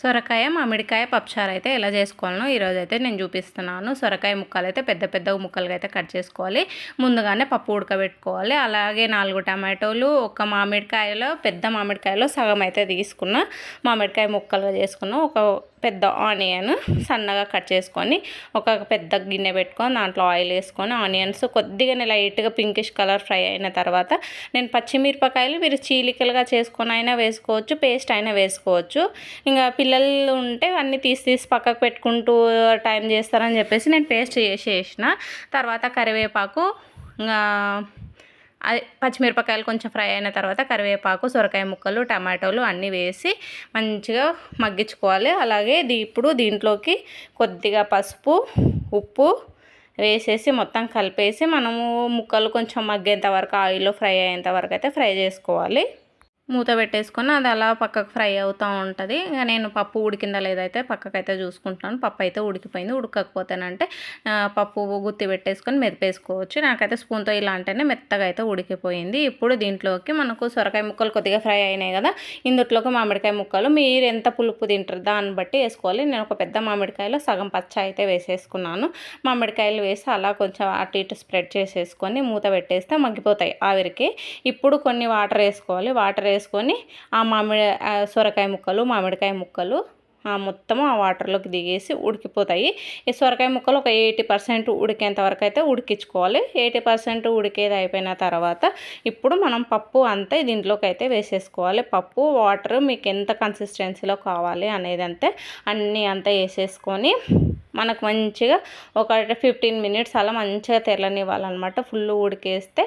సొరకాయ మామిడికాయ పప్పుచారు అయితే ఎలా చేసుకోవాలనో ఈరోజు అయితే నేను చూపిస్తున్నాను. సొరకాయ ముక్కలు అయితే పెద్ద పెద్ద ముక్కలుగా అయితే కట్ చేసుకోవాలి. ముందుగానే పప్పు ఉడకబెట్టుకోవాలి. అలాగే 4 టమాటోలు, ఒక మామిడికాయలో పెద్ద మామిడికాయలో సగం అయితే తీసుకున్న మామిడికాయ ముక్కలుగా చేసుకున్న ఒక పెద్ద ఆనియన్ సన్నగా కట్ చేసుకొని ఒక పెద్ద గిన్నె పెట్టుకొని దాంట్లో ఆయిల్ వేసుకొని ఆనియన్స్ కొద్దిగా లైట్గా పింకిష్ కలర్ ఫ్రై అయిన తర్వాత నేను పచ్చిమిరపకాయలు మీరు చీలికలుగా చేసుకొని అయినా వేసుకోవచ్చు, పేస్ట్ అయినా వేసుకోవచ్చు. ఇంకా పిల్లలు ఉంటే అన్నీ తీసి పక్కకు పెట్టుకుంటూ టైం చేస్తారని చెప్పేసి నేను పేస్ట్ చేసేసిన తర్వాత కరివేపాకు ఇంకా అది పచ్చిమిరపకాయలు కొంచెం ఫ్రై అయిన తర్వాత కరివేపాకు, సొరకాయ ముక్కలు, టమాటోలు అన్నీ వేసి మంచిగా మగ్గించుకోవాలి. అలాగే ఇప్పుడు దీంట్లోకి కొద్దిగా పసుపు, ఉప్పు వేసేసి మొత్తం కలిపేసి మనము ముక్కలు కొంచెం మగ్గేంత వరకు ఆయిల్లో ఫ్రై అయ్యేంత వరకు అయితే ఫ్రై చేసుకోవాలి. మూత పెట్టేసుకొని అది అలా పక్కకు ఫ్రై అవుతూ ఉంటుంది. ఇక నేను పప్పు ఉడికిందా లేదైతే పక్కకైతే చూసుకుంటున్నాను. పప్పు అయితే ఉడికిపోయింది. ఉడకకపోతేనంటే పప్పు గుత్తి పెట్టేసుకొని మెదిపేసుకోవచ్చు. నాకైతే స్పూన్తో ఇలా అంటేనే మెత్తగా అయితే ఉడికిపోయింది. ఇప్పుడు దీంట్లోకి మనకు సొరకాయ ముక్కలు కొద్దిగా ఫ్రై అయినాయి కదా, ఇందులోకి మామిడికాయ ముక్కలు మీరు ఎంత పులుపు తింటారు దాన్ని బట్టి వేసుకోవాలి. నేను ఒక పెద్ద మామిడికాయలో సగం పచ్చ అయితే వేసేసుకున్నాను. మామిడికాయలు వేసి అలా కొంచెం అటు ఇటు స్ప్రెడ్ చేసేసుకొని మూత పెట్టేస్తే మగ్గిపోతాయి ఆవిరికి. ఇప్పుడు కొన్ని వాటర్ వేసుకోవాలి. వాటర్ వేసుకొని ఆ సొరకాయ ముక్కలు, మామిడికాయ ముక్కలు మొత్తం ఆ వాటర్లోకి దిగేసి ఉడికిపోతాయి. ఈ సొరకాయ ముక్కలు ఒక 80% ఉడికేంత వరకు అయితే ఉడికించుకోవాలి. 80% ఉడికేది అయిపోయిన తర్వాత ఇప్పుడు మనం పప్పు అంతా దీంట్లోకి అయితే వేసేసుకోవాలి. పప్పు వాటర్ మీకు ఎంత కన్సిస్టెన్సీలో కావాలి అనేది అంతే అన్నీ అంతా వేసేసుకొని మనకు మంచిగా ఒక 15 మినిట్స్ అలా మంచిగా తెరలనివ్వాలన్నమాట. ఫుల్ ఉడికేస్తే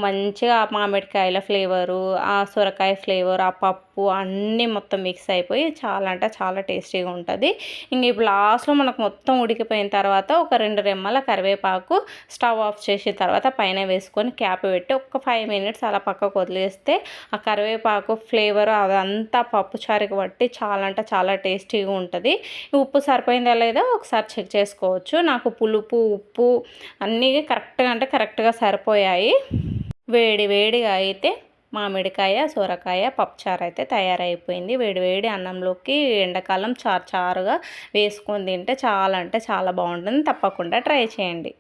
మంచిగా మామిడికాయల ఫ్లేవరు, ఆ సొరకాయ ఫ్లేవర్, ఆ పప్పు అన్నీ మొత్తం మిక్స్ అయిపోయి చాలా అంటే చాలా టేస్టీగా ఉంటుంది. ఇంక ఇప్పుడు లాస్ట్లో మనకు మొత్తం ఉడికిపోయిన తర్వాత ఒక 2 రెమ్మల కరివేపాకు స్టవ్ ఆఫ్ చేసిన తర్వాత పైన వేసుకొని క్యాప్ పెట్టి ఒక 5 మినిట్స్ అలా పక్కకు వదిలేస్తే ఆ కరివేపాకు ఫ్లేవర్ అదంతా పప్పు చారుకి బట్టి చాలా అంటే చాలా టేస్టీగా ఉంటుంది. ఉప్పు సరిపోయిందా లేదా ఒకసారి చెక్ చేసుకోవచ్చు. నాకు పులుపు, ఉప్పు అన్నీ కరెక్ట్గా సరిపోయాయి. వేడి వేడిగా అయితే మామిడికాయ సొరకాయ పప్పుచారు అయితే తయారైపోయింది. వేడి వేడి అన్నంలోకి ఎండాకాలం చారుగా వేసుకొని తింటే చాలా అంటే చాలా బాగుంటుంది. తప్పకుండా ట్రై చేయండి.